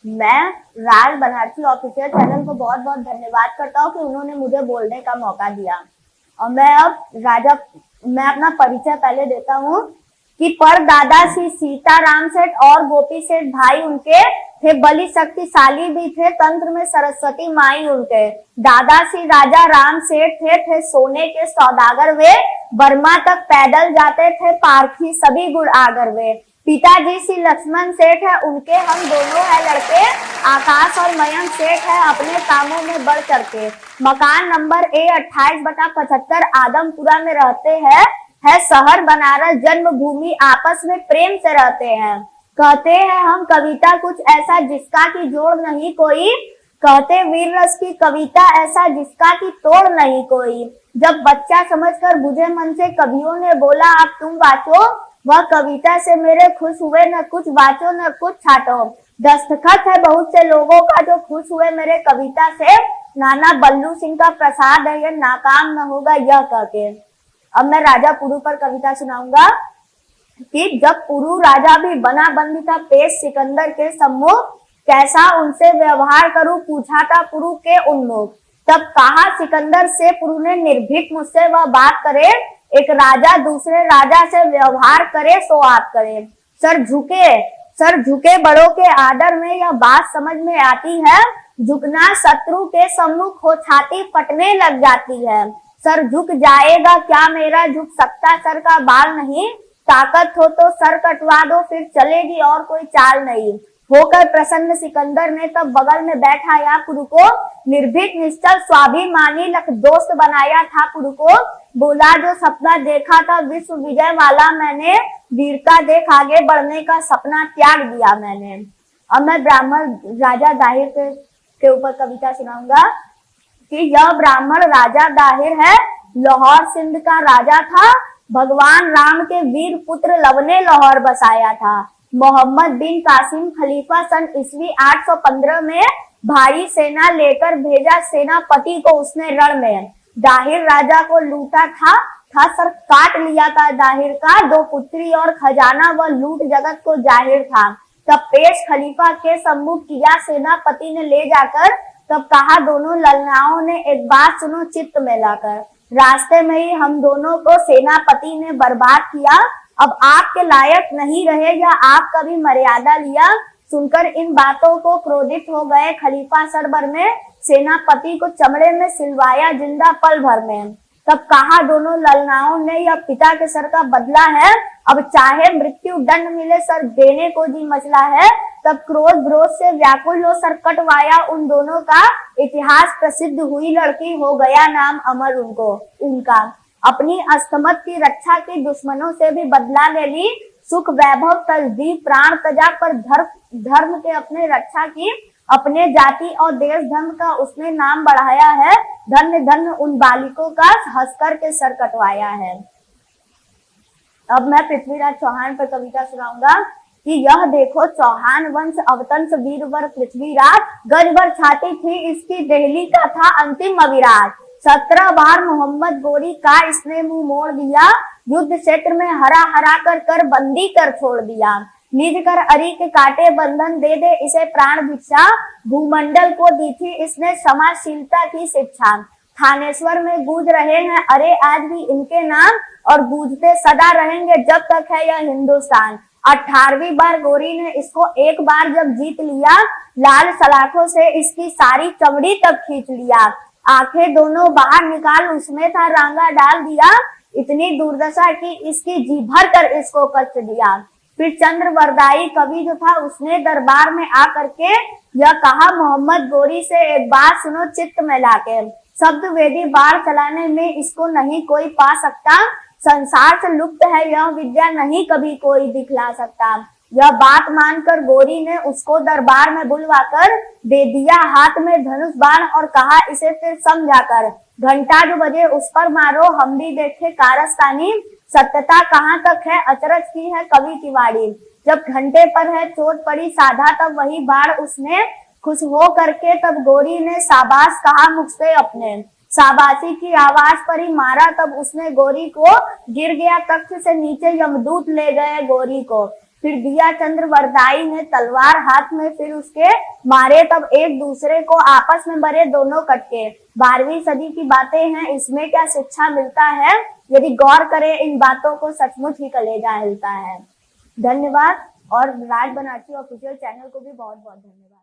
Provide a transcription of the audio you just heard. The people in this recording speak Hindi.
मैं राज बनारसी ऑफिशियल चैनल को बहुत बहुत धन्यवाद करता हूँ कि उन्होंने मुझे बोलने का मौका दिया। और मैं अपना परिचय पहले देता हूँ कि परदादा श्री सीताराम सेठ और गोपी सेठ भाई उनके थे, बलि शक्तिशाली भी थे, तंत्र में सरस्वती माई उनके। दादा श्री राजा राम सेठ थे सोने के सौदागर वे, बर्मा तक पैदल जाते थे, पारखी सभी गुड़ आगर वे। पिताजी श्री लक्ष्मण सेठ है, उनके हम दोनों है लड़के, आकाश और मयंक सेठ है, अपने कामों में बढ़ चढ़ के। मकान नंबर A28/75 आदमपुरा में रहते हैं, है शहर बनारस जन्मभूमि, आपस में प्रेम से रहते हैं। कहते हैं हम कविता कुछ ऐसा जिसका की जोड़ नहीं कोई, कहते वीर रस की कविता ऐसा जिसका की तोड़ नहीं कोई। जब बच्चा समझकर बुझे मन से कवियों ने बोला अब तुम वाचो, वह कविता से मेरे खुश हुए, न कुछ वाचो न कुछ छाटो। दस्तखत है बहुत से लोगों का जो खुश हुए मेरे कविता से, नाना बल्लू सिंह का प्रसाद है ये नाकाम न होगा यह कहके। अब मैं राजा पुरु पर कविता सुनाऊंगा कि जब पुरु राजा भी बना बंदी था पेश सिकंदर के सम्मुख, कैसा उनसे व्यवहार करूं पूछा था पुरु के उन्मुख। तब कहा सिकंदर से पुरु ने निर्भीक मुझसे वह बात करे, एक राजा दूसरे राजा से व्यवहार करे सो आप करे। सर झुके बड़ों के आदर में यह बात समझ में आती है, झुकना शत्रु के सम्मुख हो छाती फटने लग जाती है। सर झुक जाएगा क्या मेरा, झुक सकता सर का बाल नहीं, ताकत हो तो सर कटवा दो फिर चलेगी और कोई चाल नहीं। होकर प्रसन्न सिकंदर ने तब बगल में बैठाया पुरु को, निर्भीक निश्चल स्वाभिमानी लख दोस्त बनाया था पुरु को। बोला जो सपना देखा था विश्व विजय वाला मैंने, वीरता देख आगे बढ़ने का सपना त्याग दिया मैंने। अब मैं ब्राह्मण राजा दाहिर के ऊपर कविता सुनाऊंगा कि यह ब्राह्मण राजा दाहिर है, लाहौर सिंध का राजा था, भगवान राम के वीर पुत्र लव ने लाहौर बसाया था। मोहम्मद बिन कासिम खलीफा सन ईस्वी 815 में भारी सेना लेकर भेजा, सेनापति को उसने रण में। दाहिर राजा को लूटा था सर काट लिया था दाहिर का, दो पुत्री और खजाना वह लूट जगत को जाहिर था। तब पेश खलीफा के सम्मुख किया सेनापति ने ले जाकर, तब कहा दोनों ललनाओं ने एक बात सुनो चित्त में लाकर, रास्ते में ही हम दोनों को सेनापति ने बर्बाद किया, अब आपके लायक नहीं रहे या आपका भी मर्यादा लिया। सुनकर इन बातों को क्रोधित हो गए खलीफा सर भर में, सेनापति को चमड़े में सिलवाया जिंदा पल भर में। तब कहा दोनों ललनाओं ने यह पिता के सर का बदला है, अब चाहे मृत्यु दंड मिले सर देने को जी मचला है। तब क्रोध विरोध से व्याकुल हो सर कटवाया उन दोनों का, इतिहास प्रसिद्ध हुई लड़की हो गया नाम अमर उनका। अपनी अस्तमत की रक्षा की दुश्मनों से भी बदला ले ली, सुख वैभव तजदीद प्राण तजा पर धर्म के अपने रक्षा की, अपने जाति और देश धर्म का उसने नाम बढ़ाया है, धन्य धन्य उन बालिकों का हंसकर के सर कटवाया है। अब मैं पृथ्वीराज चौहान पर कविता सुनाऊंगा कि यह देखो चौहान वंश अवतंस वीरवर पृथ्वीराज, गज भर छाती थी इसकी देहली का था अंतिम अविराज। 17 बार मोहम्मद गोरी का इसने मुंह मोड़ दिया, युद्ध क्षेत्र में हरा हरा कर बंदी कर छोड़ दिया। निज कर अरी के काटे बंधन दे दे इसे प्राण भिक्षा, भूमंडल को दी थी इसने समाजशीलता की शिक्षा। थानेश्वर में गूंज रहे हैं अरे आज भी इनके नाम, और गूंजते सदा रहेंगे जब तक है यह हिंदुस्तान। 18वीं बार गोरी ने इसको एक बार जब जीत लिया, लाल सलाखों से इसकी सारी चमड़ी तब खींच लिया। आंखें दोनों बाहर निकाल उसमें था रांगा डाल दिया, इतनी दुर्दशा की इसकी जी भर कर इसको कष्ट दिया। फिर चंद्रवरदाई कवि जो था उसने दरबार में आकर के यह कहा मोहम्मद गोरी से एक बात सुनो चित्त में लाके, शब्द वेदी बाढ़ चलाने में इसको नहीं कोई पा सकता, संसार से लुप्त है यह विद्या नहीं कभी कोई दिखला सकता। यह बात मानकर गोरी ने उसको दरबार में बुलवाकर दे दिया हाथ में धनुष बाण और कहा इसे फिर समझाकर, घंटा जो बजे उस पर मारो हम भी देखे कारस्तानी, सत्यता कहाँ तक है अचरज की है कवि की वाणी। जब घंटे पर है चोट पड़ी साधा तब वही बाढ़ उसने, खुश हो करके तब गोरी ने शाबाश कहा मुझसे अपने, शाबाशी की आवाज पर ही मारा तब उसने गोरी को, गिर गया तख्त से नीचे यमदूत ले गए गोरी को। फिर दिया चंद्र वरदाई ने तलवार हाथ में फिर उसके मारे, तब एक दूसरे को आपस में मरे दोनों कटके। 12वीं सदी की बातें हैं, इसमें क्या शिक्षा मिलता है, यदि गौर करें इन बातों को सचमुच ही कलेजा हिलता है। धन्यवाद, और राज बनारसी ऑफिशियल चैनल को भी बहुत बहुत धन्यवाद।